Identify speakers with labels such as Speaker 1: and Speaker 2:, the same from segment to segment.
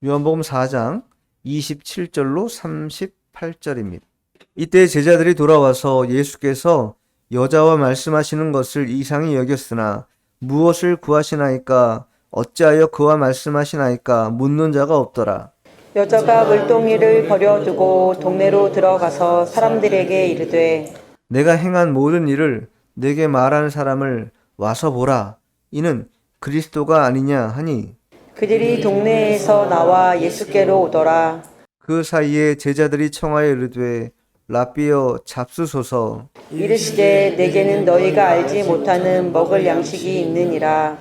Speaker 1: 요한복음 4장 27절로 38절입니다. 이때 제자들이 돌아와서 예수께서 여자와 말씀하시는 것을 이상히 여겼으나 무엇을 구하시나이까? 어찌하여 그와 말씀하시나이까? 묻는 자가 없더라.
Speaker 2: 여자가 물동이를 버려두고 동네로 들어가서 사람들에게 이르되
Speaker 1: 내가 행한 모든 일을 내게 말하는 사람을 와서 보라. 이는 그리스도가 아니냐 하니
Speaker 2: 그들이 동네에서 나와 예수께로 오더라.
Speaker 1: 그 사이에 제자들이 청하여 이르되 라삐여 잡수소서.
Speaker 2: 이르시되 내게는 너희가 알지 못하는 먹을 양식이 있느니라.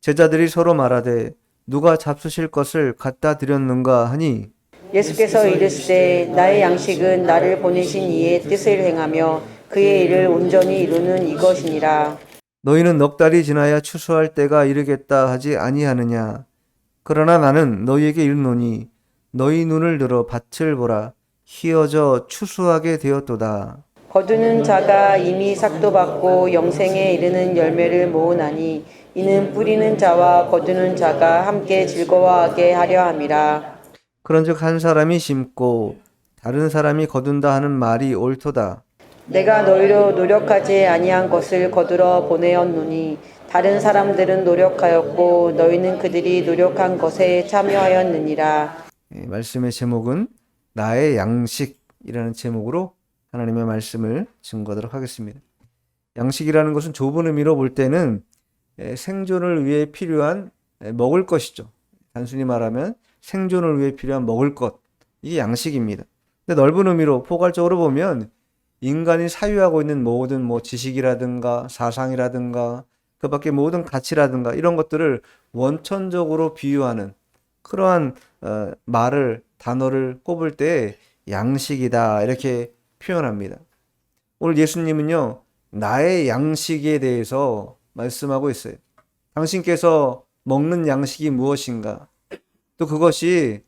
Speaker 1: 제자들이 서로 말하되 누가 잡수실 것을 갖다 드렸는가 하니
Speaker 2: 예수께서 이르시되 나의 양식은 나를 보내신 이의 뜻을 행하며 그의 일을 온전히 이루는 이것이니라.
Speaker 1: 너희는 넉 달이 지나야 추수할 때가 이르겠다 하지 아니하느냐. 그러나 나는 너희에게 이르노니 너희 눈을 들어 밭을 보라. 희어져 추수하게 되었도다.
Speaker 2: 거두는 자가 이미 삭도 받고 영생에 이르는 열매를 모으나니 이는 뿌리는 자와 거두는 자가 함께 즐거워하게 하려 함이라.
Speaker 1: 그런즉 한 사람이 심고 다른 사람이 거둔다 하는 말이 옳도다.
Speaker 2: 내가 너희로 노력하지 아니한 것을 거두러 보내었노니 다른 사람들은 노력하였고 너희는 그들이 노력한 것에 참여하였느니라.
Speaker 1: 말씀의 제목은 나의 양식이라는 제목으로 하나님의 말씀을 증거하도록 하겠습니다. 양식이라는 것은 좁은 의미로 볼 때는 생존을 위해 필요한 먹을 것이죠. 단순히 말하면 생존을 위해 필요한 먹을 것, 이게 양식입니다. 근데 넓은 의미로 포괄적으로 보면 인간이 사유하고 있는 모든 지식이라든가 사상이라든가 그 밖에 모든 가치라든가 이런 것들을 원천적으로 비유하는 그러한 단어를 꼽을 때 양식이다 이렇게 표현합니다. 오늘 예수님은요 나의 양식에 대해서 말씀하고 있어요. 당신께서 먹는 양식이 무엇인가? 또 그것이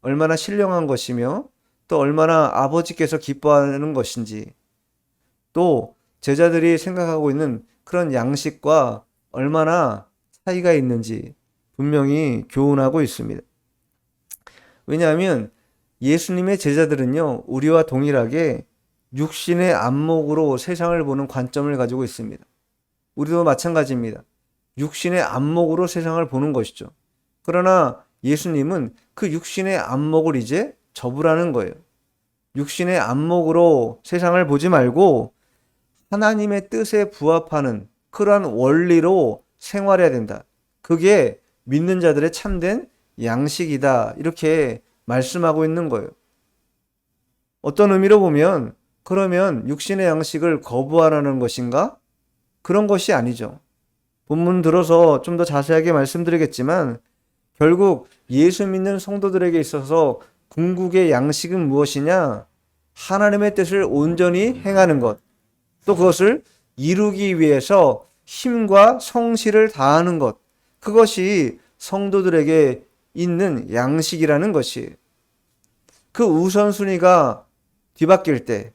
Speaker 1: 얼마나 신령한 것이며 또 얼마나 아버지께서 기뻐하는 것인지, 또 제자들이 생각하고 있는 그런 양식과 얼마나 차이가 있는지 분명히 교훈하고 있습니다. 왜냐하면 예수님의 제자들은요 우리와 동일하게 육신의 안목으로 세상을 보는 관점을 가지고 있습니다. 우리도 마찬가지입니다. 육신의 안목으로 세상을 보는 것이죠. 그러나 예수님은 그 육신의 안목을 이제 접으라는 거예요. 육신의 안목으로 세상을 보지 말고 하나님의 뜻에 부합하는 그러한 원리로 생활해야 된다. 그게 믿는 자들의 참된 양식이다. 이렇게 말씀하고 있는 거예요. 어떤 의미로 보면 그러면 육신의 양식을 거부하라는 것인가? 그런 것이 아니죠. 본문 들어서 좀 더 자세하게 말씀드리겠지만 결국 예수 믿는 성도들에게 있어서 궁극의 양식은 무엇이냐? 하나님의 뜻을 온전히 행하는 것. 또 그것을 이루기 위해서 힘과 성실을 다하는 것. 그것이 성도들에게 있는 양식이라는 것이. 그 우선순위가 뒤바뀔 때,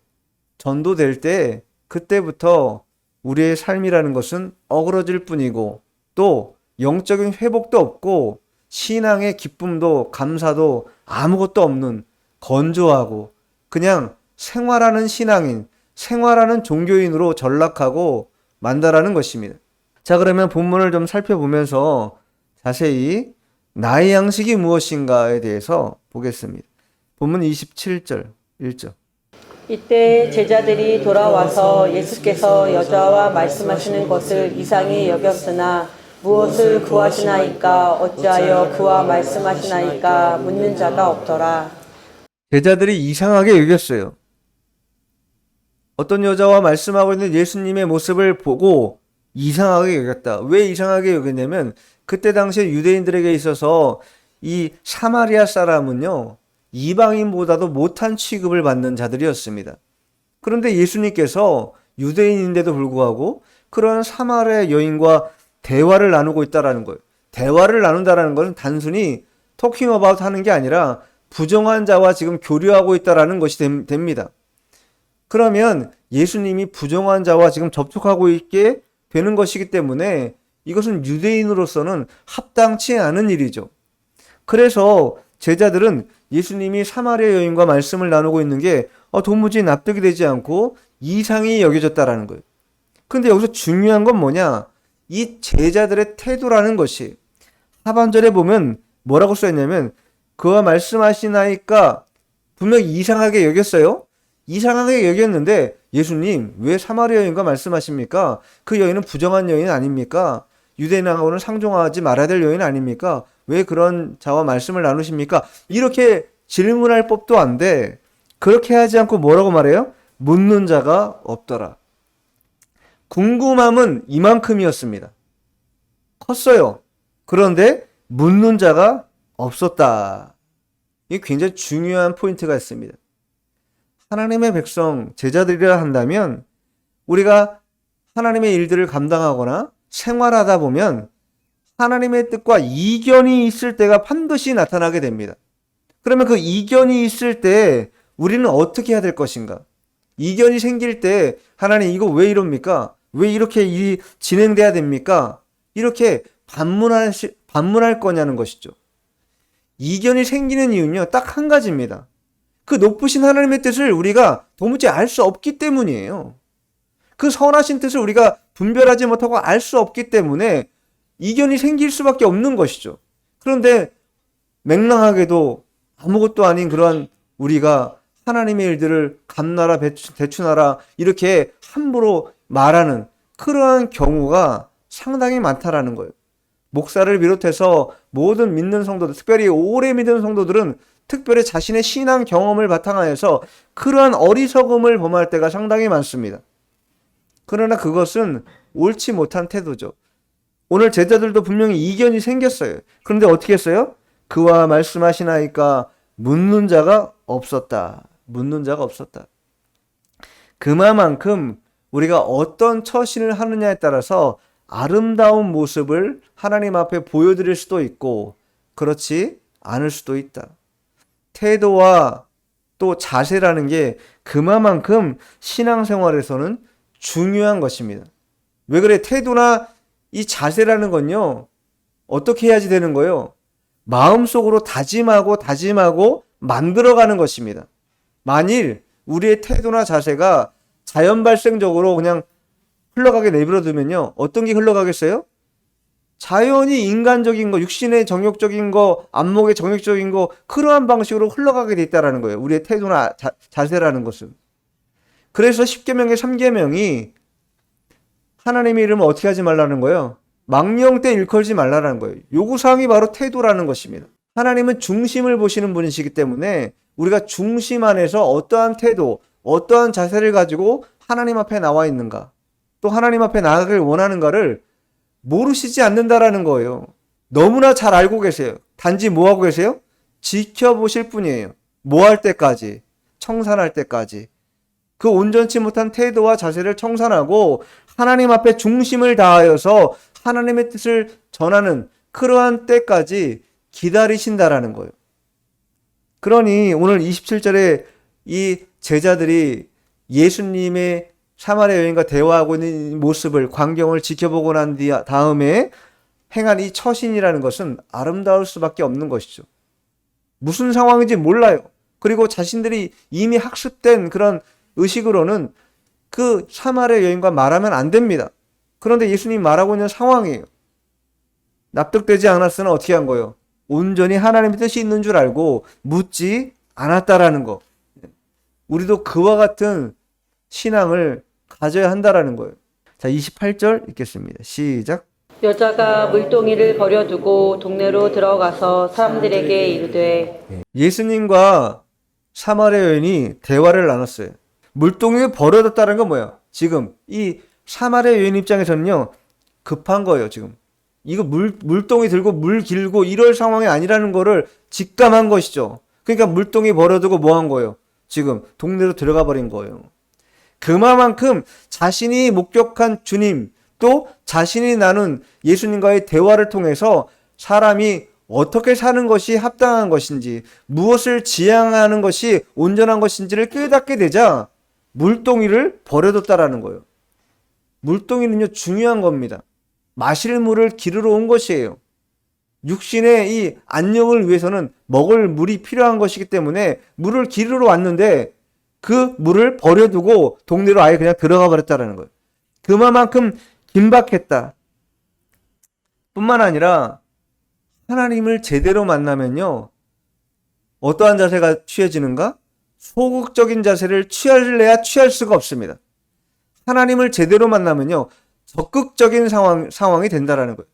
Speaker 1: 전도될 때, 그때부터 우리의 삶이라는 것은 어그러질 뿐이고 또 영적인 회복도 없고 신앙의 기쁨도 감사도 아무것도 없는 건조하고 그냥 생활하는 신앙인, 생활하는 종교인으로 전락하고 만다라는 것입니다. 자, 그러면 본문을 좀 살펴보면서 자세히 나의 양식이 무엇인가에 대해서 보겠습니다. 본문 27절 1절.
Speaker 2: 이때 제자들이 돌아와서 예수께서 여자와 말씀하시는 것을 이상히 여겼으나 무엇을 구하시나이까? 어찌하여 그와 말씀하시나이까? 묻는 자가 없더라.
Speaker 1: 제자들이 이상하게 여겼어요. 어떤 여자와 말씀하고 있는 예수님의 모습을 보고 이상하게 여겼다. 왜 이상하게 여겼냐면 그때 당시에 유대인들에게 있어서 이 사마리아 사람은요 이방인보다도 못한 취급을 받는 자들이었습니다. 그런데 예수님께서 유대인인데도 불구하고 그런 사마리아 여인과 대화를 나누고 있다라는 거예요. 대화를 나눈다라는 것은 단순히 토킹 어바웃 하는 게 아니라 부정한 자와 지금 교류하고 있다라는 것이 됩니다. 그러면 예수님이 부정한 자와 지금 접촉하고 있게 되는 것이기 때문에 이것은 유대인으로서는 합당치 않은 일이죠. 그래서 제자들은 예수님이 사마리아 여인과 말씀을 나누고 있는 게 도무지 납득이 되지 않고 이상히 여겨졌다라는 거예요. 근데 여기서 중요한 건 뭐냐? 이 제자들의 태도라는 것이 하반절에 보면 뭐라고 써있냐면 그와 말씀하시나이까 분명히 이상하게 여겼어요. 이상하게 여겼는데 예수님 왜 사마리아 여인과 말씀하십니까? 그 여인은 부정한 여인 아닙니까? 유대인하고는 상종하지 말아야 될 여인 아닙니까? 왜 그런 자와 말씀을 나누십니까? 이렇게 질문할 법도 안 돼. 그렇게 하지 않고 뭐라고 말해요? 묻는 자가 없더라. 궁금함은 이만큼이었습니다. 컸어요. 그런데 묻는 자가 없었다. 이게 굉장히 중요한 포인트가 있습니다. 하나님의 백성, 제자들이라 한다면 우리가 하나님의 일들을 감당하거나 생활하다 보면 하나님의 뜻과 이견이 있을 때가 반드시 나타나게 됩니다. 그러면 그 이견이 있을 때 우리는 어떻게 해야 될 것인가? 이견이 생길 때 하나님 이거 왜 이럽니까? 왜 이렇게 일이 진행돼야 됩니까? 이렇게 반문할 거냐는 것이죠. 이견이 생기는 이유는요, 딱 한 가지입니다. 그 높으신 하나님의 뜻을 우리가 도무지 알 수 없기 때문이에요. 그 선하신 뜻을 우리가 분별하지 못하고 알 수 없기 때문에 이견이 생길 수밖에 없는 것이죠. 그런데 맹랑하게도 아무것도 아닌 그러한 우리가 하나님의 일들을 감나라 대추나라 이렇게 함부로 말하는 그러한 경우가 상당히 많다라는 거예요. 목사를 비롯해서 모든 믿는 성도들, 특별히 오래 믿은 성도들은 특별히 자신의 신앙 경험을 바탕하여서 그러한 어리석음을 범할 때가 상당히 많습니다. 그러나 그것은 옳지 못한 태도죠. 오늘 제자들도 분명히 이견이 생겼어요. 그런데 어떻게 했어요? 그와 말씀하시나이까 묻는 자가 없었다. 묻는 자가 없었다. 그만큼 우리가 어떤 처신을 하느냐에 따라서 아름다운 모습을 하나님 앞에 보여드릴 수도 있고 그렇지 않을 수도 있다. 태도와 또 자세라는 게 그만큼 신앙생활에서는 중요한 것입니다. 왜 그래? 태도나 이 자세라는 건요, 어떻게 해야지 되는 거예요? 마음속으로 다짐하고 만들어가는 것입니다. 만일 우리의 태도나 자세가 자연 발생적으로 그냥 흘러가게 내버려두면요, 어떤 게 흘러가겠어요? 자연히 인간적인 거, 육신의 정욕적인 거, 안목의 정욕적인 거, 그러한 방식으로 흘러가게 돼 있다는 거예요. 우리의 태도나 자세라는 것은. 그래서 10계명의 3계명이 하나님의 이름을 어떻게 하지 말라는 거예요? 망령 때 일컬지 말라는 거예요. 요구사항이 바로 태도라는 것입니다. 하나님은 중심을 보시는 분이시기 때문에 우리가 중심 안에서 어떠한 태도, 어떠한 자세를 가지고 하나님 앞에 나와 있는가, 또 하나님 앞에 나아가길 원하는가를 모르시지 않는다라는 거예요. 너무나 잘 알고 계세요. 단지 뭐 하고 계세요? 지켜보실 뿐이에요. 뭐 할 때까지? 청산할 때까지. 그 온전치 못한 태도와 자세를 청산하고 하나님 앞에 중심을 다하여서 하나님의 뜻을 전하는 그러한 때까지 기다리신다라는 거예요. 그러니 오늘 27절에 이 제자들이 예수님의 사마리아 여인과 대화하고 있는 모습을, 광경을 지켜보고 난 다음에 행한 이 처신이라는 것은 아름다울 수밖에 없는 것이죠. 무슨 상황인지 몰라요. 그리고 자신들이 이미 학습된 그런 의식으로는 그 사마리아 여인과 말하면 안 됩니다. 그런데 예수님이 말하고 있는 상황이에요. 납득되지 않았으나 어떻게 한 거예요? 온전히 하나님의 뜻이 있는 줄 알고 묻지 않았다라는 거. 우리도 그와 같은 신앙을 가져야 한다라는 거예요. 자, 28절 읽겠습니다. 시작.
Speaker 2: 여자가 물동이를 버려두고 동네로 들어가서 사람들에게 이르되.
Speaker 1: 예수님과 사마리아 여인이 대화를 나눴어요. 물동이를 버려뒀다는 건 뭐예요? 지금 이 사마리아 여인 입장에서는요, 급한 거예요. 지금 이거 물동이 들고 물 길고 이럴 상황이 아니라는 거를 직감한 것이죠. 그러니까 물동이 버려두고 뭐 한 거예요? 지금 동네로 들어가 버린 거예요. 그만큼 자신이 목격한 주님, 또 자신이 나눈 예수님과의 대화를 통해서 사람이 어떻게 사는 것이 합당한 것인지, 무엇을 지향하는 것이 온전한 것인지를 깨닫게 되자 물동이를 버려뒀다라는 거예요. 물동이는요, 중요한 겁니다. 마실 물을 기르러 온 것이에요. 육신의 이 안녕을 위해서는 먹을 물이 필요한 것이기 때문에 물을 기르러 왔는데 그 물을 버려두고 동네로 아예 그냥 들어가 버렸다라는 거예요. 그만큼 긴박했다. 뿐만 아니라 하나님을 제대로 만나면요, 어떠한 자세가 취해지는가? 소극적인 자세를 취할래야 취할 수가 없습니다. 하나님을 제대로 만나면요, 적극적인 상황이 된다라는 거예요.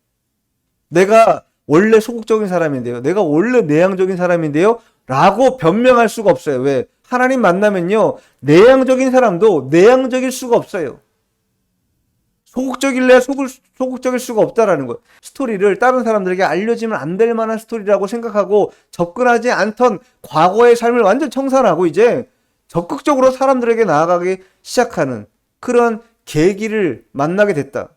Speaker 1: 내가 원래 소극적인 사람인데요, 내가 원래 내향적인 사람인데요 라고 변명할 수가 없어요. 왜? 하나님 만나면요, 내향적인 사람도 내향적일 수가 없어요. 소극적일래야 소극적일 수가 없다라는 거예요. 스토리를 다른 사람들에게 알려지면 안 될 만한 스토리라고 생각하고 접근하지 않던 과거의 삶을 완전 청산하고 이제 적극적으로 사람들에게 나아가기 시작하는 그런 계기를 만나게 됐다.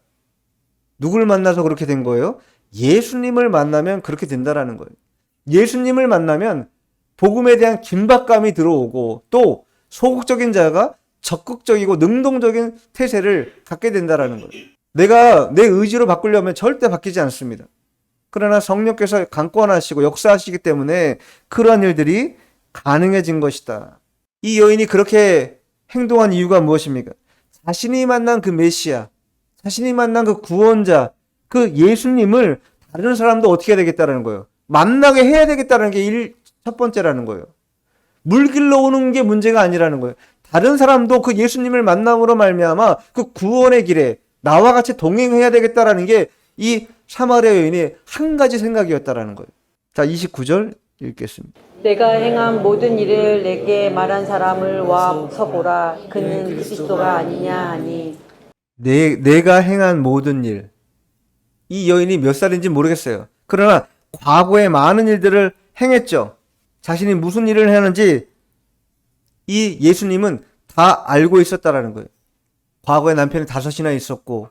Speaker 1: 누굴 만나서 그렇게 된 거예요? 예수님을 만나면 그렇게 된다라는 거예요. 예수님을 만나면 복음에 대한 긴박감이 들어오고 또 소극적인 자가 적극적이고 능동적인 태세를 갖게 된다라는 거예요. 내가 내 의지로 바꾸려면 절대 바뀌지 않습니다. 그러나 성령께서 강권하시고 역사하시기 때문에 그러한 일들이 가능해진 것이다. 이 여인이 그렇게 행동한 이유가 무엇입니까? 자신이 만난 그 메시아, 자신이 만난 그 구원자, 그 예수님을 다른 사람도 어떻게 해야 되겠다라는 거예요. 만나게 해야 되겠다는 게 첫 번째라는 거예요. 물길로 오는 게 문제가 아니라는 거예요. 다른 사람도 그 예수님을 만남으로 말미암아 그 구원의 길에 나와 같이 동행해야 되겠다라는 게 이 사마리아 여인의 한 가지 생각이었다라는 거예요. 자, 29절 읽겠습니다.
Speaker 2: 내가 행한 모든 일을 내게 말한 사람을 와서 보라. 그는 그리스도가 아니냐 하니.
Speaker 1: 내가 행한 모든 일. 이 여인이 몇 살인지 모르겠어요. 그러나 과거에 많은 일들을 행했죠. 자신이 무슨 일을 하는지 이 예수님은 다 알고 있었다라는 거예요. 과거에 남편이 5이나 있었고,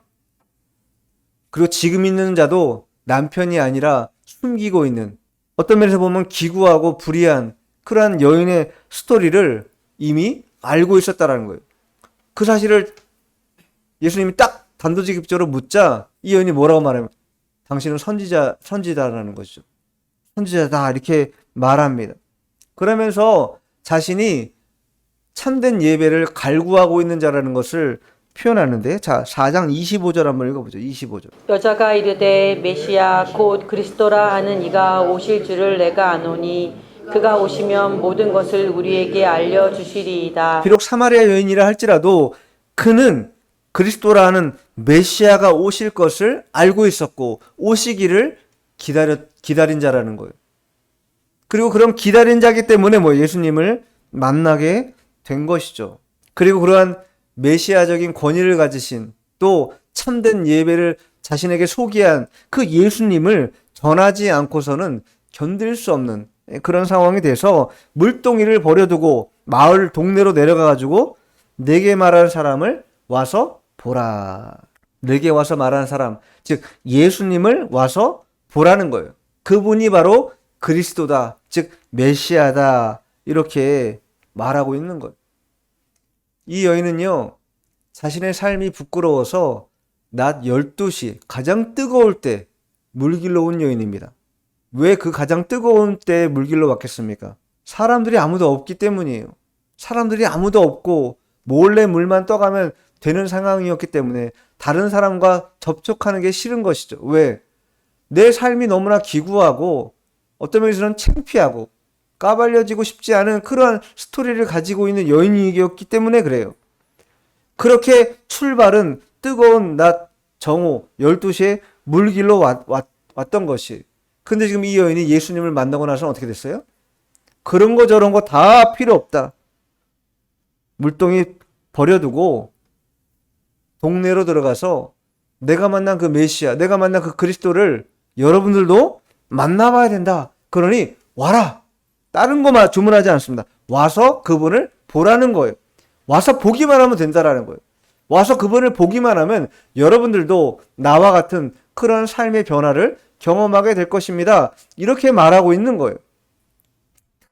Speaker 1: 그리고 지금 있는 자도 남편이 아니라 숨기고 있는, 어떤 면에서 보면 기구하고 불의한 그러한 여인의 스토리를 이미 알고 있었다라는 거예요. 그 사실을 예수님이 딱 단도직입적으로 묻자 이 여인이 뭐라고 말하면 당신은 선지자라는 것이죠. 선지자다 이렇게 말합니다. 그러면서 자신이 참된 예배를 갈구하고 있는 자라는 것을 표현하는데, 자, 4장 25절 한번 읽어보죠. 25절.
Speaker 2: 여자가 이르되 메시아 곧 그리스도라 하는 이가 오실 줄을 내가 아노니 그가 오시면 모든 것을 우리에게 알려주시리이다.
Speaker 1: 비록 사마리아 여인이라 할지라도 그는 그리스도라 하는 메시아가 오실 것을 알고 있었고 오시기를 기다린 자라는 거예요. 그리고 그런 기다린 자기 때문에 예수님을 만나게 된 것이죠. 그리고 그러한 메시아적인 권위를 가지신 또 참된 예배를 자신에게 소개한 그 예수님을 전하지 않고서는 견딜 수 없는 그런 상황이 돼서 물동이를 버려두고 마을 동네로 내려가가지고 내게 말할 사람을 와서 보라. 내게 와서 말하는 사람, 즉 예수님을 와서 보라는 거예요. 그분이 바로 그리스도다, 즉 메시아다, 이렇게 말하고 있는 거예요. 이 여인은요, 자신의 삶이 부끄러워서 낮 12시 가장 뜨거울 때 물길로 온 여인입니다. 왜 그 가장 뜨거운 때 물길로 왔겠습니까? 사람들이 아무도 없기 때문이에요. 사람들이 아무도 없고 몰래 물만 떠가면 되는 상황이었기 때문에 다른 사람과 접촉하는 게 싫은 것이죠. 왜? 내 삶이 너무나 기구하고 어떤 면에서는 창피하고 까발려지고 싶지 않은 그러한 스토리를 가지고 있는 여인이었기 때문에 그래요. 그렇게 출발은 뜨거운 낮 정오 12시에 물길로 왔던 것이. 근데 지금 이 여인이 예수님을 만나고 나서는 어떻게 됐어요? 그런 거 저런 거 다 필요 없다. 물동이 버려두고 동네로 들어가서 내가 만난 그 메시아, 내가 만난 그 그리스도를 여러분들도 만나봐야 된다. 그러니 와라. 다른 거 주문하지 않습니다. 와서 그분을 보라는 거예요. 와서 보기만 하면 된다라는 거예요. 와서 그분을 보기만 하면 여러분들도 나와 같은 그런 삶의 변화를 경험하게 될 것입니다. 이렇게 말하고 있는 거예요.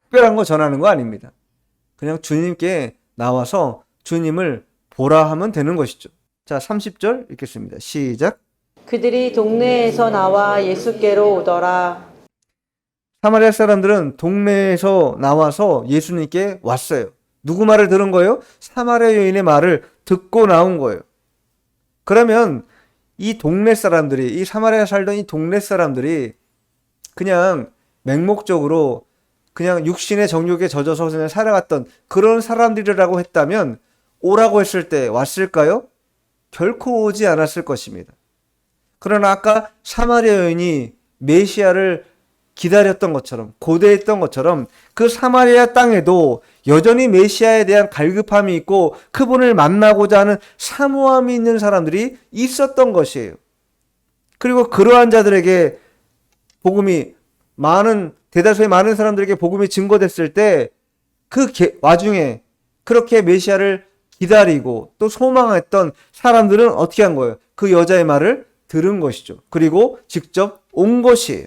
Speaker 1: 특별한 거 전하는 거 아닙니다. 그냥 주님께 나와서 주님을 보라 하면 되는 것이죠. 자, 30절 읽겠습니다. 시작.
Speaker 2: 그들이 동네에서 나와 예수께로 오더라.
Speaker 1: 사마리아 사람들은 동네에서 나와서 예수님께 왔어요. 누구 말을 들은 거예요? 사마리아 여인의 말을 듣고 나온 거예요. 그러면 이 동네 사람들이, 이 사마리아 살던 이 동네 사람들이 그냥 맹목적으로 그냥 육신의 정욕에 젖어서 그냥 살아갔던 그런 사람들이라고 했다면 오라고 했을 때 왔을까요? 결코 오지 않았을 것입니다. 그러나 아까 사마리아 여인이 메시아를 기다렸던 것처럼, 고대했던 것처럼 그 사마리아 땅에도 여전히 메시아에 대한 갈급함이 있고 그분을 만나고자 하는 사모함이 있는 사람들이 있었던 것이에요. 그리고 그러한 자들에게 복음이 대다수의 많은 사람들에게 복음이 증거됐을 때 그 와중에 그렇게 메시아를 기다리고 또 소망했던 사람들은 어떻게 한 거예요? 그 여자의 말을 들은 것이죠. 그리고 직접 온 것이에요.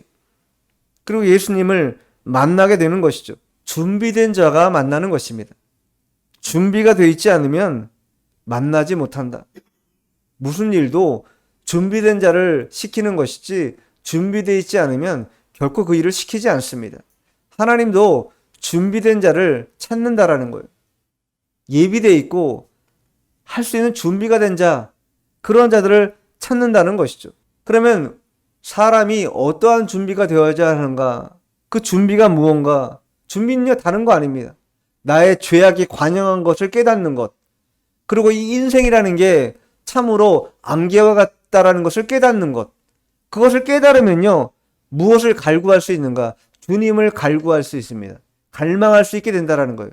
Speaker 1: 그리고 예수님을 만나게 되는 것이죠. 준비된 자가 만나는 것입니다. 준비가 되어 있지 않으면 만나지 못한다. 무슨 일도 준비된 자를 시키는 것이지 준비되어 있지 않으면 결코 그 일을 시키지 않습니다. 하나님도 준비된 자를 찾는다라는 거예요. 예비되어 있고 할 수 있는 준비가 된 자, 그런 자들을 찾는다는 것이죠. 그러면 사람이 어떠한 준비가 되어야 하는가? 그 준비가 무언가? 준비는요, 다른 거 아닙니다. 나의 죄악이 관영한 것을 깨닫는 것. 그리고 이 인생이라는 게 참으로 안개와 같다라는 것을 깨닫는 것. 그것을 깨달으면요, 무엇을 갈구할 수 있는가? 주님을 갈구할 수 있습니다. 갈망할 수 있게 된다라는 거예요.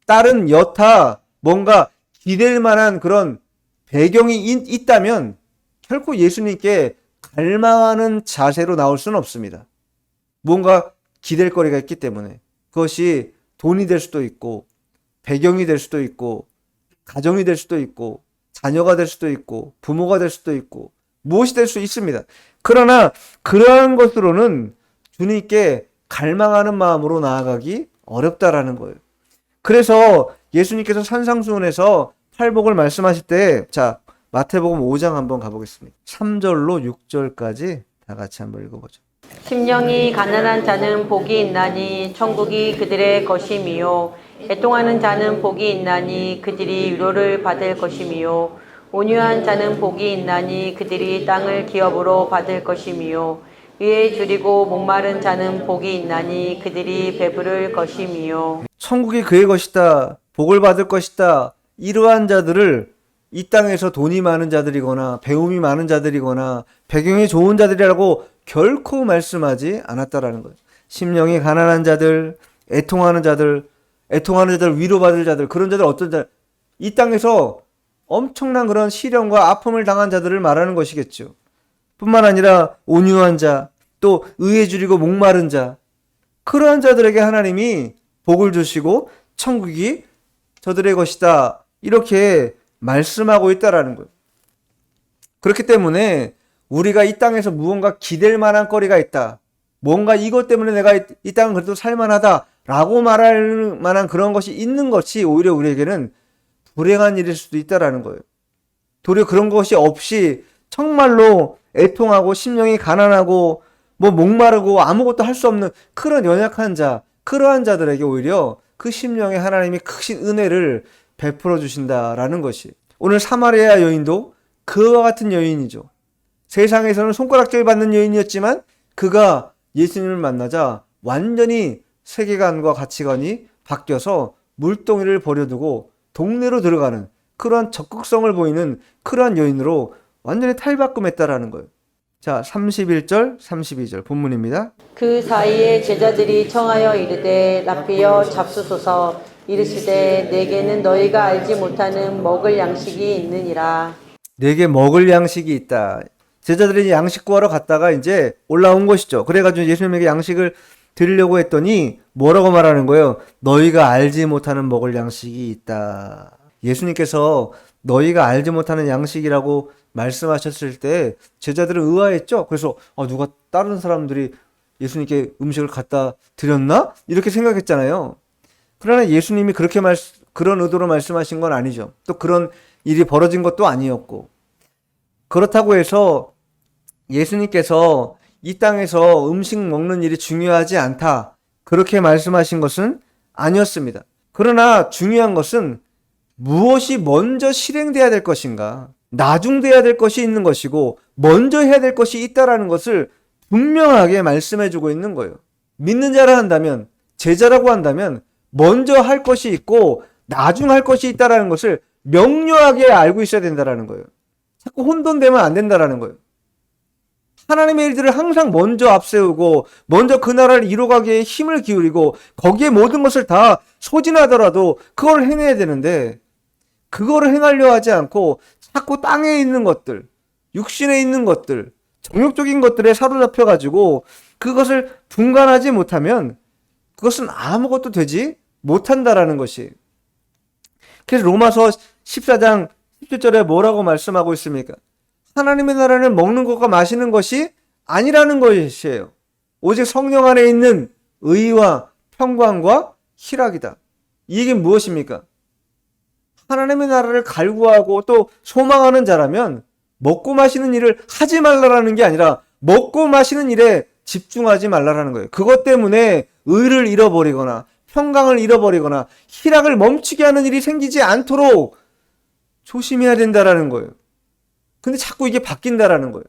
Speaker 1: 다른 여타 뭔가 기댈 만한 그런 배경이 있다면 결코 예수님께 갈망하는 자세로 나올 수는 없습니다. 뭔가 기댈 거리가 있기 때문에 그것이 돈이 될 수도 있고 배경이 될 수도 있고 가정이 될 수도 있고 자녀가 될 수도 있고 부모가 될 수도 있고 무엇이 될 수 있습니다. 그러나 그러한 것으로는 주님께 갈망하는 마음으로 나아가기 어렵다라는 거예요. 그래서 예수님께서 산상수훈에서 팔복을 말씀하실 때, 자, 마태복음 5장 한번 가보겠습니다. 3절로 6절까지 다 같이 한번 읽어보죠.
Speaker 2: 심령이 가난한 자는 복이 있나니 천국이 그들의 것임이요. 애통하는 자는 복이 있나니 그들이 위로를 받을 것임이요. 온유한 자는 복이 있나니 그들이 땅을 기업으로 받을 것임이요. 위에 줄이고 목마른 자는 복이 있나니 그들이 배부를 것임이요.
Speaker 1: 천국이 그의 것이다. 복을 받을 것이다. 이러한 자들을 이 땅에서 돈이 많은 자들이거나 배움이 많은 자들이거나 배경이 좋은 자들이라고 결코 말씀하지 않았다라는 거예요. 심령이 가난한 자들, 애통하는 자들 위로받을 자들, 그런 자들 어떤 자들, 이 땅에서 엄청난 그런 시련과 아픔을 당한 자들을 말하는 것이겠죠. 뿐만 아니라 온유한 자, 또 의에 줄이고 목마른 자, 그러한 자들에게 하나님이 복을 주시고 천국이 저들의 것이다, 이렇게 말씀하고 있다라는 거예요. 그렇기 때문에 우리가 이 땅에서 무언가 기댈 만한 거리가 있다, 뭔가 이것 때문에 내가 이 땅은 그래도 살만하다 라고 말할 만한 그런 것이 있는 것이 오히려 우리에게는 불행한 일일 수도 있다라는 거예요. 도리어 그런 것이 없이 정말로 애통하고 심령이 가난하고 뭐 목마르고 아무것도 할 수 없는 그런 연약한 자, 그러한 자들에게 오히려 그 심령에 하나님이 크신 은혜를 베풀어 주신다라는 것이, 오늘 사마리아 여인도 그와 같은 여인이죠. 세상에서는 손가락질 받는 여인이었지만 그가 예수님을 만나자 완전히 세계관과 가치관이 바뀌어서 물동이를 버려두고 동네로 들어가는 그러한 적극성을 보이는 그러한 여인으로 완전히 탈바꿈했다라는 거예요. 자, 31절, 32절 본문입니다.
Speaker 2: 그 사이에 제자들이 청하여 이르되 라피여 잡수소서. 이르시되 내게는 너희가 알지 못하는 먹을 양식이 있느니라.
Speaker 1: 내게 먹을 양식이 있다. 제자들이 양식 구하러 갔다가 이제 올라온 것이죠. 그래가지고 예수님에게 양식을 드리려고 했더니 뭐라고 말하는 거예요? 너희가 알지 못하는 먹을 양식이 있다. 예수님께서 너희가 알지 못하는 양식이라고 말씀하셨을 때 제자들은 의아했죠. 그래서 누가 다른 사람들이 예수님께 음식을 갖다 드렸나? 이렇게 생각했잖아요. 그러나 예수님이 그런 의도로 말씀하신 건 아니죠. 또 그런 일이 벌어진 것도 아니었고, 그렇다고 해서 예수님께서 이 땅에서 음식 먹는 일이 중요하지 않다, 그렇게 말씀하신 것은 아니었습니다. 그러나 중요한 것은 무엇이 먼저 실행돼야 될 것인가, 나중돼야 될 것이 있는 것이고 먼저 해야 될 것이 있다라는 것을 분명하게 말씀해 주고 있는 거예요. 믿는 자라 한다면, 제자라고 한다면 먼저 할 것이 있고 나중 할 것이 있다라는 것을 명료하게 알고 있어야 된다라는 거예요. 자꾸 혼돈되면 안 된다라는 거예요. 하나님의 일들을 항상 먼저 앞세우고 먼저 그 나라를 이루어가기에 힘을 기울이고 거기에 모든 것을 다 소진하더라도 그걸 행해야 되는데, 그거를 행하려 하지 않고 자꾸 땅에 있는 것들, 육신에 있는 것들, 정욕적인 것들에 사로잡혀가지고 그것을 분간하지 못하면 그것은 아무것도 되지 못한다라는 것이. 그래서 로마서 14장 17절에 뭐라고 말씀하고 있습니까? 하나님의 나라는 먹는 것과 마시는 것이 아니라는 것이에요. 오직 성령 안에 있는 의와 평강과 희락이다. 이 얘기는 무엇입니까? 하나님의 나라를 갈구하고 또 소망하는 자라면 먹고 마시는 일을 하지 말라라는 게 아니라 먹고 마시는 일에 집중하지 말라라는 거예요. 그것 때문에 의를 잃어버리거나 평강을 잃어버리거나 희락을 멈추게 하는 일이 생기지 않도록 조심해야 된다라는 거예요. 근데 자꾸 이게 바뀐다라는 거예요.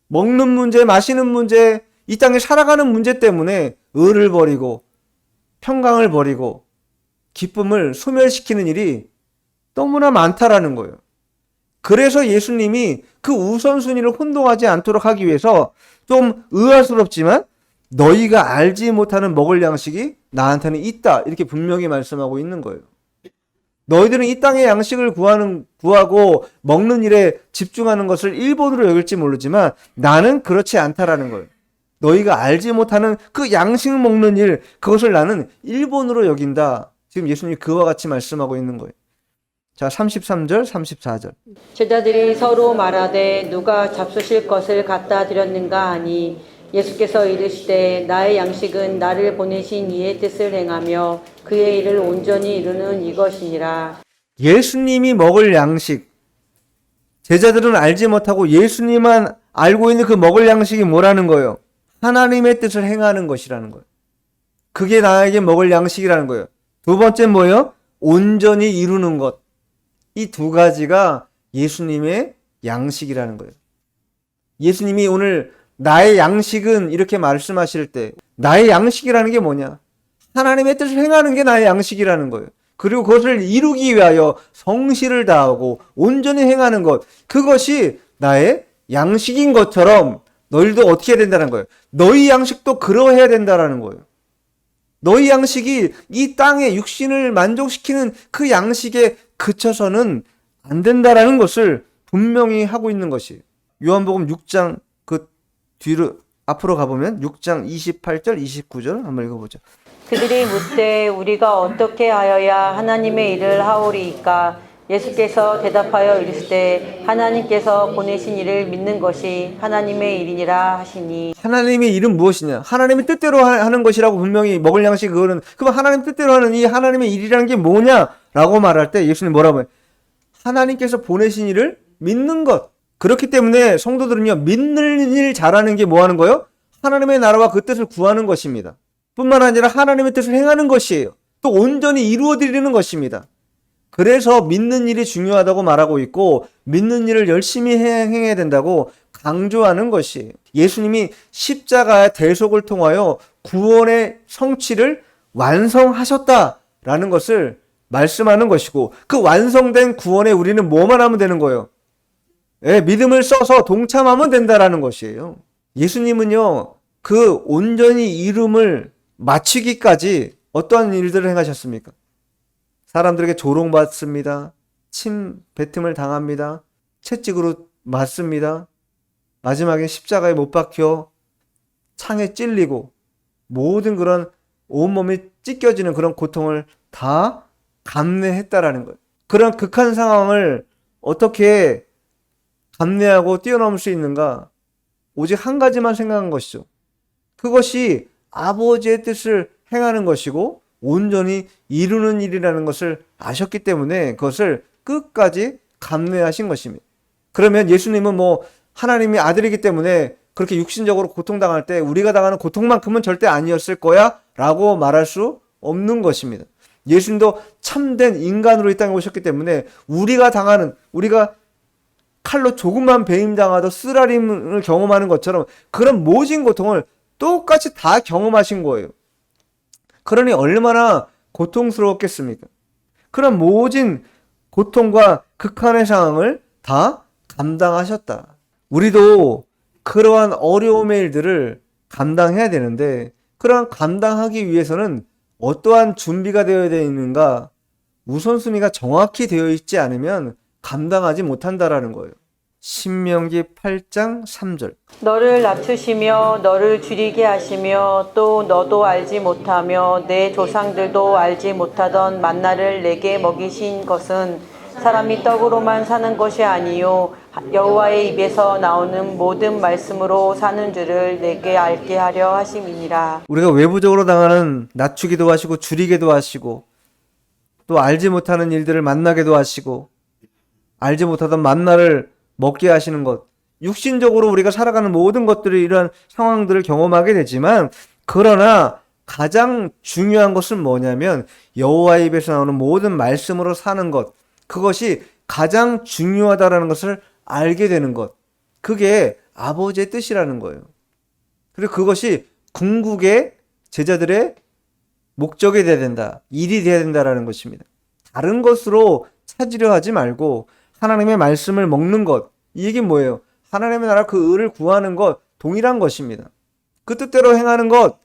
Speaker 1: 먹는 문제, 마시는 문제, 이 땅에 살아가는 문제 때문에 의를 버리고 평강을 버리고 기쁨을 소멸시키는 일이 너무나 많다라는 거예요. 그래서 예수님이 그 우선순위를 혼동하지 않도록 하기 위해서 좀 의아스럽지만 너희가 알지 못하는 먹을 양식이 나한테는 있다, 이렇게 분명히 말씀하고 있는 거예요. 너희들은 이 땅의 양식을 구하고 먹는 일에 집중하는 것을 일본으로 여길지 모르지만 나는 그렇지 않다라는 거예요. 너희가 알지 못하는 그 양식 먹는 일, 그것을 나는 일본으로 여긴다. 지금 예수님이 그와 같이 말씀하고 있는 거예요. 자, 33절, 34절.
Speaker 2: 제자들이 서로 말하되 누가 잡수실 것을 갖다 드렸는가 하니 예수께서 이르시되 나의 양식은 나를 보내신 이의 뜻을 행하며 그의 일을 온전히 이루는 이것이니라.
Speaker 1: 예수님이 먹을 양식, 제자들은 알지 못하고 예수님만 알고 있는 그 먹을 양식이 뭐라는 거예요? 하나님의 뜻을 행하는 것이라는 거예요. 그게 나에게 먹을 양식이라는 거예요. 두 번째 뭐예요? 온전히 이루는 것. 이 두 가지가 예수님의 양식이라는 거예요. 예수님이 오늘 나의 양식은 이렇게 말씀하실 때 나의 양식이라는 게 뭐냐? 하나님의 뜻을 행하는 게 나의 양식이라는 거예요. 그리고 그것을 이루기 위하여 성실을 다하고 온전히 행하는 것, 그것이 나의 양식인 것처럼 너희도 어떻게 해야 된다는 거예요? 너희 양식도 그러해야 된다는 거예요. 너희 양식이 이 땅의 육신을 만족시키는 그 양식에 그쳐서는 안 된다라는 것을 분명히 하고 있는 것이. 요한복음 6장 그 뒤로 앞으로 가보면 6장 28절 29절 한번 읽어보죠.
Speaker 2: 그들이 묻되 우리가 어떻게 하여야 하나님의 일을 하오리이까? 예수께서 대답하여 이르시되 하나님께서 보내신 이를 믿는 것이 하나님의 일이니라 하시니.
Speaker 1: 하나님의 일은 무엇이냐? 하나님의 뜻대로 하는 것이라고 분명히 먹을 양식, 그거는 그럼 하나님 뜻대로 하는 이 하나님의 일이라는 게 뭐냐라고 말할 때 예수님 뭐라고 해요? 하나님께서 보내신 일을 믿는 것. 그렇기 때문에 성도들은요, 믿는 일 잘하는 게 뭐 하는 거예요? 하나님의 나라와 그 뜻을 구하는 것입니다. 뿐만 아니라 하나님의 뜻을 행하는 것이에요. 또 온전히 이루어드리는 것입니다. 그래서 믿는 일이 중요하다고 말하고 있고 믿는 일을 열심히 행해야 된다고 강조하는 것이, 예수님이 십자가의 대속을 통하여 구원의 성취를 완성하셨다라는 것을 말씀하는 것이고, 그 완성된 구원에 우리는 뭐만 하면 되는 거예요? 믿음을 써서 동참하면 된다라는 것이에요. 예수님은요, 그 온전히 이름을 마치기까지 어떠한 일들을 행하셨습니까? 사람들에게 조롱받습니다. 침 뱉음을 당합니다. 채찍으로 맞습니다. 마지막에 십자가에 못 박혀 창에 찔리고 모든 그런 온몸이 찢겨지는 그런 고통을 다 감내했다라는 거예요. 그런 극한 상황을 어떻게 감내하고 뛰어넘을 수 있는가? 오직 한 가지만 생각한 것이죠. 그것이 아버지의 뜻을 행하는 것이고 온전히 이루는 일이라는 것을 아셨기 때문에 그것을 끝까지 감내하신 것입니다. 그러면 예수님은 뭐 하나님이 아들이기 때문에 그렇게 육신적으로 고통당할 때 우리가 당하는 고통만큼은 절대 아니었을 거야 라고 말할 수 없는 것입니다. 예수님도 참된 인간으로 이 땅에 오셨기 때문에 우리가 칼로 조금만 배임당하도 쓰라림을 경험하는 것처럼 그런 모진 고통을 똑같이 다 경험하신 거예요. 그러니 얼마나 고통스러웠겠습니까? 그런 모진 고통과 극한의 상황을 다 감당하셨다. 우리도 그러한 어려움의 일들을 감당해야 되는데 그러한 감당하기 위해서는 어떠한 준비가 되어야 있는가? 우선순위가 정확히 되어 있지 않으면 감당하지 못한다라는 거예요. 신명기 8장 3절.
Speaker 2: 너를 낮추시며 너를 줄이게 하시며 또 너도 알지 못하며 내 조상들도 알지 못하던 만나를 내게 먹이신 것은 사람이 떡으로만 사는 것이 아니요 여호와의 입에서 나오는 모든 말씀으로 사는 줄을 내게 알게 하려 하심이니라.
Speaker 1: 우리가 외부적으로 당하는 낮추기도 하시고 줄이기도 하시고 또 알지 못하는 일들을 만나게도 하시고 알지 못하던 만나를 먹게 하시는 것, 육신적으로 우리가 살아가는 모든 것들이 이러한 상황들을 경험하게 되지만 그러나 가장 중요한 것은 뭐냐면 여호와의 입에서 나오는 모든 말씀으로 사는 것, 그것이 가장 중요하다라는 것을 알게 되는 것, 그게 아버지의 뜻이라는 거예요. 그리고 그것이 궁극의 제자들의 목적이 돼야 된다, 일이 돼야 된다라는 것입니다. 다른 것으로 찾으려 하지 말고 하나님의 말씀을 먹는 것, 이 얘기는 뭐예요? 하나님의 나라 그 의를 구하는 것 동일한 것입니다. 그 뜻대로 행하는 것,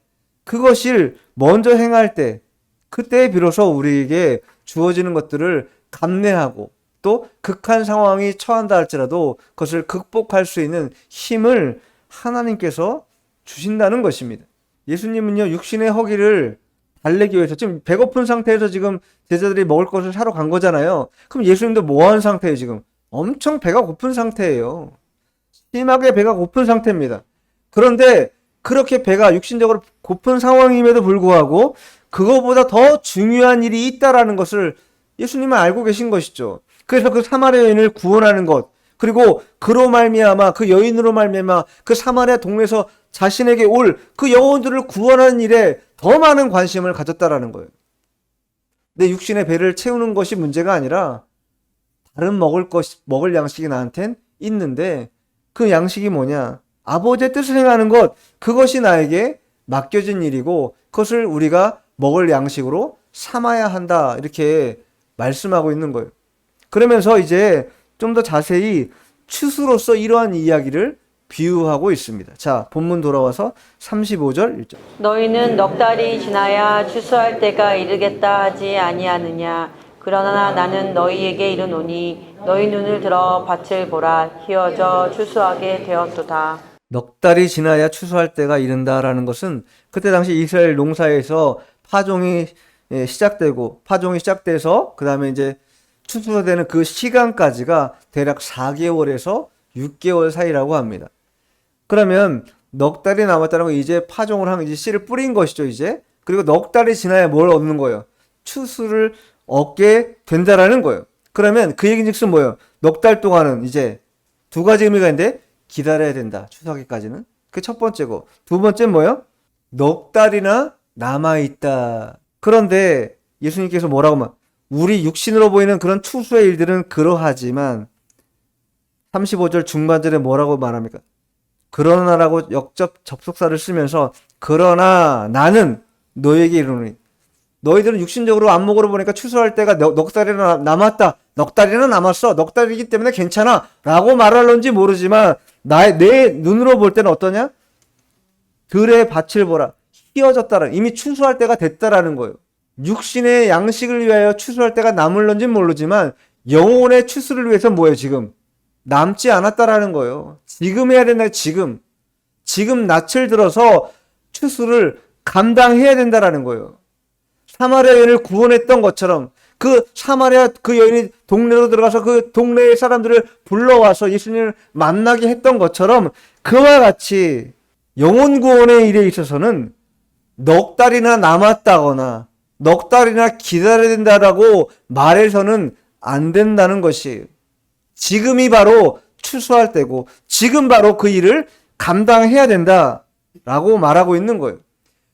Speaker 1: 그것을 먼저 행할 때 그때 비로소 우리에게 주어지는 것들을 감내하고 또 극한 상황이 처한다 할지라도 그것을 극복할 수 있는 힘을 하나님께서 주신다는 것입니다. 예수님은요, 육신의 허기를 달래기 위해서 지금 배고픈 상태에서 지금 제자들이 먹을 것을 사러 간 거잖아요. 그럼 예수님도 뭐한 상태예요? 지금 엄청 배가 고픈 상태예요. 심하게 배가 고픈 상태입니다. 그런데 그렇게 배가 육신적으로 고픈 상황임에도 불구하고 그거보다 더 중요한 일이 있다라는 것을 예수님은 알고 계신 것이죠. 그래서 그 사마리아 여인을 구원하는 것, 그리고 그로 말미암아 그 여인으로 말미암아 그 사마리아 동네에서 자신에게 올 그 영혼들을 구원하는 일에 더 많은 관심을 가졌다라는 거예요. 내 육신의 배를 채우는 것이 문제가 아니라 다른 먹을 양식이 나한텐 있는데 그 양식이 뭐냐? 아버지의 뜻을 행하는 것, 그것이 나에게 맡겨진 일이고 그것을 우리가 먹을 양식으로 삼아야 한다, 이렇게 말씀하고 있는 거예요. 그러면서 이제 좀 더 자세히 추수로서 이러한 이야기를 비유하고 있습니다. 자, 본문 돌아와서 35절 1절.
Speaker 2: 너희는 넉 달이 지나야 추수할 때가 이르겠다 하지 아니하느냐. 그러나 나는 너희에게 이르노니 너희 눈을 들어 밭을 보라. 희어져 추수하게 되었도다.
Speaker 1: 넉 달이 지나야 추수할 때가 이른다라는 것은 그때 당시 이스라엘 농사에서 파종이 시작돼서 그 다음에 이제 추수가 되는 그 시간까지가 대략 4개월에서 6개월 사이라고 합니다. 그러면 넉 달이 남았다는 건 이제 파종을 한 이제 씨를 뿌린 것이죠, 이제. 그리고 넉 달이 지나야 뭘 얻는 거예요? 추수를 얻게 된다라는 거예요. 그러면 그 얘기즉슨 뭐예요? 넉 달 동안은 이제 두 가지 의미가 있는데 기다려야 된다, 추수하기까지는. 그게 첫 번째고, 두 번째는 뭐예요? 넉 달이나 남아있다. 그런데 예수님께서 뭐라고 말? 우리 육신으로 보이는 그런 추수의 일들은 그러하지만 35절 중반절에 뭐라고 말합니까? 그러나라고 접속사를 쓰면서 그러나 나는 너에게 이르노니, 너희들은 육신적으로 안목으로 보니까 추수할 때가 넉 달이나 남았다, 넉 달이나 남았어, 넉 달이기 때문에 괜찮아 라고 말할런지 모르지만 내 눈으로 볼 때는 어떠냐? 들의 밭을 보라, 희어졌다라, 이미 추수할 때가 됐다라는 거예요. 육신의 양식을 위하여 추수할 때가 남을런지 모르지만 영혼의 추수를 위해서 뭐예요? 지금 남지 않았다라는 거예요. 지금 해야 된다. 지금 낯을 들어서 추수를 감당해야 된다라는 거예요. 사마리아 여인을 구원했던 것처럼 그 사마리아 그 여인이 동네로 들어가서 그 동네의 사람들을 불러와서 예수님을 만나게 했던 것처럼 그와 같이 영혼 구원의 일에 있어서는 넉 달이나 남았다거나 넉 달이나 기다려야 된다라고 말해서는 안 된다는 것이, 지금이 바로 추수할 때고 지금 바로 그 일을 감당해야 된다라고 말하고 있는 거예요.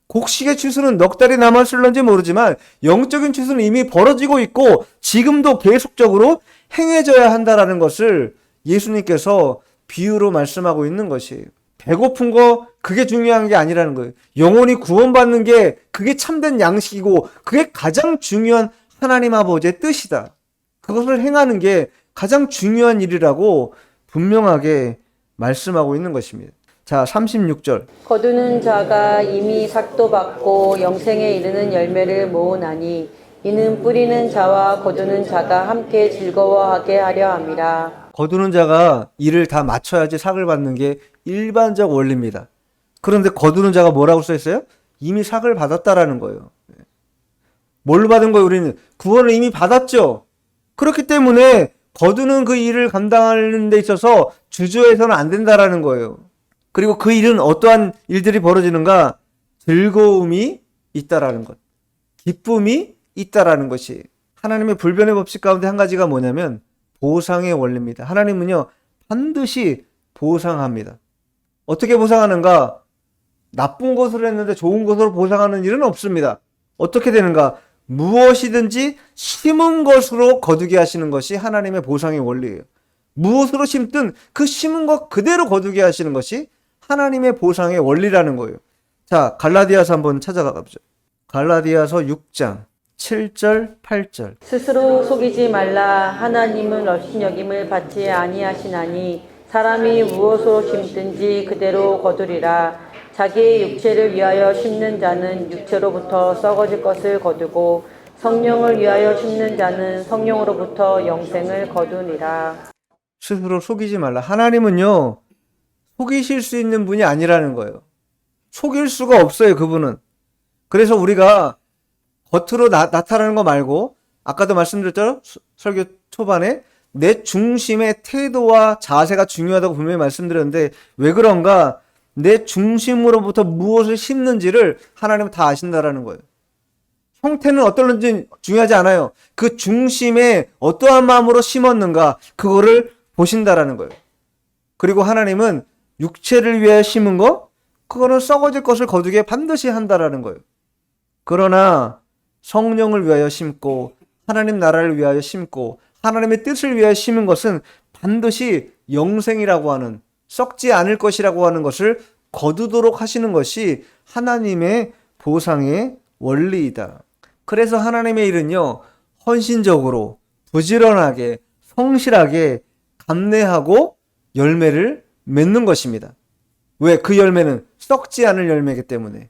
Speaker 1: 곡식의 추수는 넉 달이 남았을런지 모르지만 영적인 추수는 이미 벌어지고 있고 지금도 계속적으로 행해져야 한다라는 것을 예수님께서 비유로 말씀하고 있는 것이에요. 배고픈 거 그게 중요한 게 아니라는 거예요. 영혼이 구원받는 게 그게 참된 양식이고 그게 가장 중요한 하나님 아버지의 뜻이다. 그것을 행하는 게 가장 중요한 일이라고 분명하게 말씀하고 있는 것입니다. 자, 36절.
Speaker 2: 거두는 자가 이미 삭도 받고 영생에 이르는 열매를 모으나니 이는 뿌리는 자와 거두는 자가 함께 즐거워하게 하려 함이라.
Speaker 1: 거두는 자가 일을 다 마쳐야지 삭을 받는 게 일반적 원리입니다. 그런데 거두는 자가 뭐라고 써 있어요? 이미 삭을 받았다라는 거예요. 뭘 받은 거예요? 우리는 구원을 이미 받았죠. 그렇기 때문에 거두는 그 일을 감당하는 데 있어서 주저해서는 안 된다라는 거예요. 그리고 그 일은 어떠한 일들이 벌어지는가? 즐거움이 있다라는 것, 기쁨이 있다라는 것이 하나님의 불변의 법칙 가운데 한 가지가 뭐냐면 보상의 원리입니다. 하나님은요 반드시 보상합니다. 어떻게 보상하는가? 나쁜 것을 했는데 좋은 것으로 보상하는 일은 없습니다. 어떻게 되는가? 무엇이든지 심은 것으로 거두게 하시는 것이 하나님의 보상의 원리예요. 무엇으로 심든 그 심은 것 그대로 거두게 하시는 것이 하나님의 보상의 원리라는 거예요. 자, 갈라디아서 한번 찾아가 보죠. 갈라디아서 6장 7절 8절.
Speaker 2: 스스로 속이지 말라. 하나님은 업신여김을 받지 아니하시나니 사람이 무엇으로 심든지 그대로 거두리라. 자기의 육체를 위하여 심는 자는 육체로부터 썩어질 것을 거두고 성령을 위하여 심는 자는 성령으로부터 영생을 거두니라.
Speaker 1: 스스로 속이지 말라. 하나님은요 속이실 수 있는 분이 아니라는 거예요. 속일 수가 없어요, 그분은. 그래서 우리가 겉으로 나타나는 거 말고 아까도 말씀드렸죠? 설교 초반에 내 중심의 태도와 자세가 중요하다고 분명히 말씀드렸는데 왜 그런가? 내 중심으로부터 무엇을 심는지를 하나님은 다 아신다라는 거예요. 형태는 어떨는지 중요하지 않아요. 그 중심에 어떠한 마음으로 심었는가 그거를 보신다라는 거예요. 그리고 하나님은 육체를 위해 심은 거 그거는 썩어질 것을 거두게 반드시 한다라는 거예요. 그러나 성령을 위하여 심고 하나님 나라를 위하여 심고 하나님의 뜻을 위하여 심은 것은 반드시 영생이라고 하는 썩지 않을 것이라고 하는 것을 거두도록 하시는 것이 하나님의 보상의 원리이다. 그래서 하나님의 일은요 헌신적으로 부지런하게 성실하게 감내하고 열매를 맺는 것입니다. 왜? 그 열매는 썩지 않을 열매이기 때문에.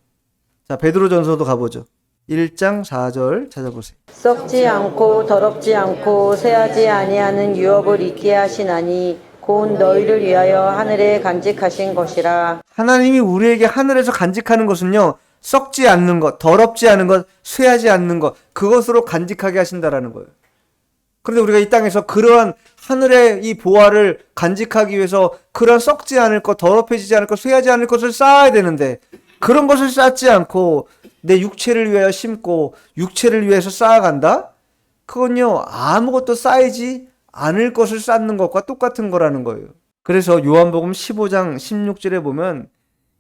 Speaker 1: 자, 베드로전서도 가보죠. 1장 4절 찾아보세요.
Speaker 2: 썩지 않고 더럽지 않고 새하지 아니하는 유업을 있게 하시나니 곧 너희를 위하여 하늘에 간직하신 것이라.
Speaker 1: 하나님이 우리에게 하늘에서 간직하는 것은요 썩지 않는 것, 더럽지 않은 것, 쇠하지 않는 것 그것으로 간직하게 하신다라는 거예요. 그런데 우리가 이 땅에서 그러한 하늘의 이 보화를 간직하기 위해서 그런 썩지 않을 것, 더럽혀지지 않을 것, 쇠하지 않을 것을 쌓아야 되는데 그런 것을 쌓지 않고 내 육체를 위하여 심고 육체를 위해서 쌓아간다? 그건요 아무것도 쌓이지 않을 것을 쌓는 것과 똑같은 거라는 거예요. 그래서 요한복음 15장 16절에 보면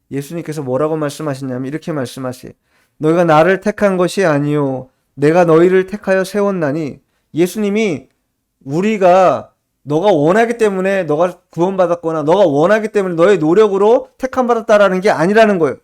Speaker 1: 예수님께서 뭐라고 말씀하시냐면 이렇게 말씀하세요. 너희가 나를 택한 것이 아니요 내가 너희를 택하여 세웠나니. 예수님이 우리가 너가 원하기 때문에 너가 구원받았거나 너가 원하기 때문에 너의 노력으로 택함받았다라는 게 아니라는 거예요.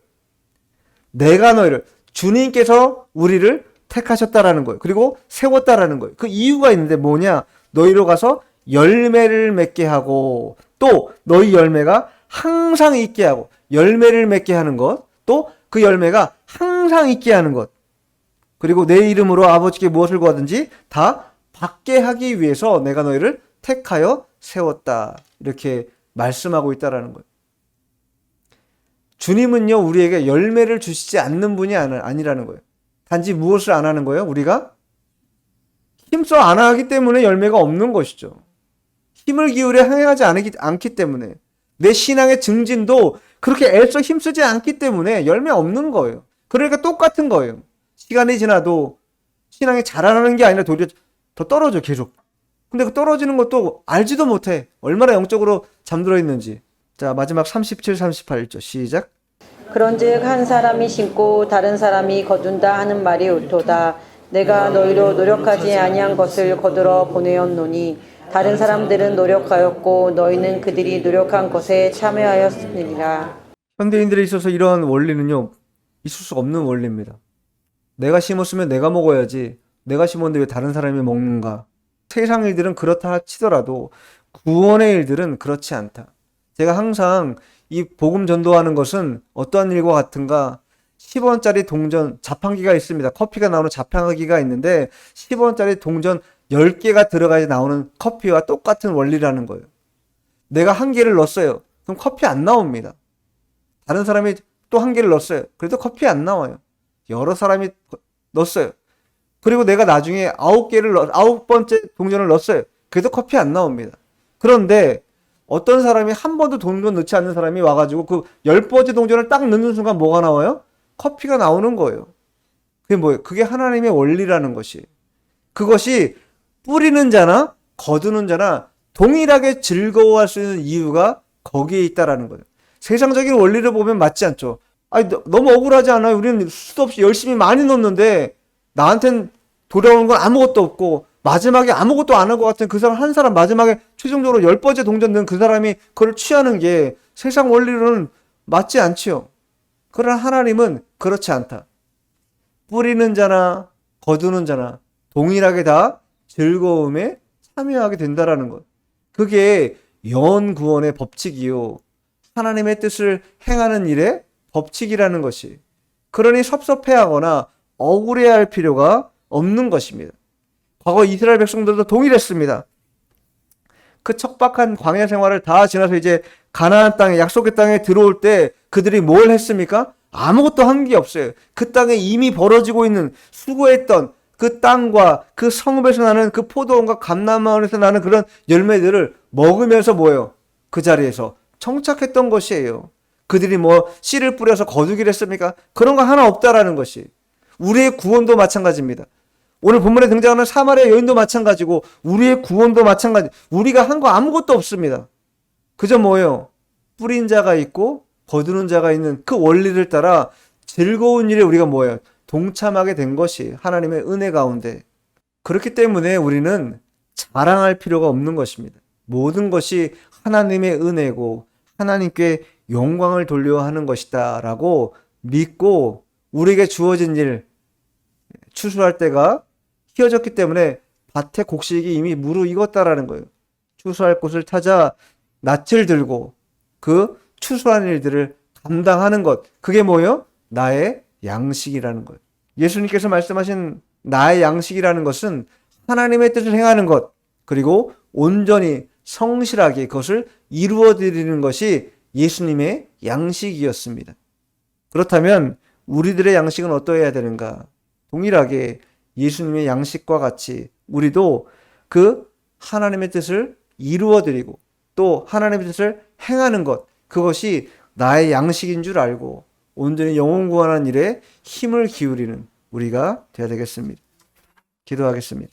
Speaker 1: 내가 너희를, 주님께서 우리를 택하셨다라는 거예요. 그리고 세웠다라는 거예요. 그 이유가 있는데 뭐냐? 너희로 가서 열매를 맺게 하고 또 너희 열매가 항상 있게 하고 열매를 맺게 하는 것, 또 그 열매가 항상 있게 하는 것, 그리고 내 이름으로 아버지께 무엇을 구하든지 다 받게 하기 위해서 내가 너희를 택하여 세웠다. 이렇게 말씀하고 있다라는 거예요. 주님은요 우리에게 열매를 주시지 않는 분이 아니라는 거예요. 단지 무엇을 안 하는 거예요? 우리가 힘써 안 하기 때문에 열매가 없는 것이죠. 힘을 기울여 행하지 않기 때문에, 내 신앙의 증진도 그렇게 애써 힘쓰지 않기 때문에 열매 없는 거예요. 그러니까 똑같은 거예요. 시간이 지나도 신앙이 자라나는 게 아니라 도리어 더 떨어져 계속. 근데 그 떨어지는 것도 알지도 못해. 얼마나 영적으로 잠들어 있는지. 자, 마지막 37, 38절 시작.
Speaker 2: 그런즉 한 사람이 심고 다른 사람이 거둔다 하는 말이 옳도다. 내가 너희로 노력하지 아니한 것을 거두러 보내었노니 다른 사람들은 노력하였고 너희는 그들이 노력한 것에 참여하였으니라.
Speaker 1: 현대인들에 있어서 이러한 원리는요, 있을 수 없는 원리입니다. 내가 심었으면 내가 먹어야지. 내가 심었는데 왜 다른 사람이 먹는가? 세상 일들은 그렇다 치더라도 구원의 일들은 그렇지 않다. 제가 항상 이 복음 전도하는 것은 어떠한 일과 같은가? 10원짜리 동전 자판기가 있습니다. 커피가 나오는 자판기가 있는데 10원짜리 동전 10개가 들어가야 나오는 커피와 똑같은 원리라는 거예요. 내가 한 개를 넣었어요. 그럼 커피 안 나옵니다. 다른 사람이 또 한 개를 넣었어요. 그래도 커피 안 나와요. 여러 사람이 넣었어요. 그리고 내가 나중에 9번째 동전을 넣었어요. 그래도 커피 안 나옵니다. 그런데 어떤 사람이 한 번도 동전 넣지 않는 사람이 와가지고 그 10번째 동전을 딱 넣는 순간 뭐가 나와요? 커피가 나오는 거예요. 그게 뭐예요? 그게 하나님의 원리라는 것이. 그것이 뿌리는 자나 거두는 자나 동일하게 즐거워할 수 있는 이유가 거기에 있다라는 거예요. 세상적인 원리를 보면 맞지 않죠. 아니, 너무 억울하지 않아요? 우리는 수도 없이 열심히 많이 넣었는데 나한텐 돌아오는 건 아무것도 없고 마지막에 아무것도 안 한 것 같은 그 사람 한 사람 마지막에 최종적으로 10번째 동전 넣은 그 사람이 그걸 취하는 게 세상 원리로는 맞지 않지요. 그러나 하나님은 그렇지 않다. 뿌리는 자나 거두는 자나 동일하게 다 즐거움에 참여하게 된다라는 것. 그게 영원 구원의 법칙이요. 하나님의 뜻을 행하는 일의 법칙이라는 것이. 그러니 섭섭해하거나 억울해할 필요가 없는 것입니다. 과거 이스라엘 백성들도 동일했습니다. 그 척박한 광야 생활을 다 지나서 이제 가나안 땅에 약속의 땅에 들어올 때 그들이 뭘 했습니까? 아무것도 한 게 없어요. 그 땅에 이미 벌어지고 있는 수고했던 그 땅과 그 성읍에서 나는 그 포도원과 감람마을에서 나는 그런 열매들을 먹으면서 뭐예요? 그 자리에서 청착했던 것이에요. 그들이 뭐 씨를 뿌려서 거두기를 했습니까? 그런 거 하나 없다라는 것이. 우리의 구원도 마찬가지입니다. 오늘 본문에 등장하는 사마리아 여인도 마찬가지고 우리의 구원도 마찬가지. 우리가 한 거 아무것도 없습니다. 그저 뭐예요? 뿌린 자가 있고 거두는 자가 있는 그 원리를 따라 즐거운 일에 우리가 뭐예요? 동참하게 된 것이 하나님의 은혜 가운데. 그렇기 때문에 우리는 자랑할 필요가 없는 것입니다. 모든 것이 하나님의 은혜고 하나님께 영광을 돌려 하는 것이다 라고 믿고 우리에게 주어진 일 추수할 때가 휘어졌기 때문에 밭의 곡식이 이미 무르익었다라는 거예요. 추수할 곳을 찾아 낯을 들고 그 추수한 일들을 감당하는 것. 그게 뭐예요? 나의 양식이라는 거예요. 예수님께서 말씀하신 나의 양식이라는 것은 하나님의 뜻을 행하는 것, 그리고 온전히 성실하게 그것을 이루어 드리는 것이 예수님의 양식이었습니다. 그렇다면 우리들의 양식은 어떠해야 되는가? 동일하게 예수님의 양식과 같이 우리도 그 하나님의 뜻을 이루어 드리고 또 하나님의 뜻을 행하는 것, 그것이 나의 양식인 줄 알고 온전히 영혼 구원하는 일에 힘을 기울이는 우리가 되어야 되겠습니다. 기도하겠습니다.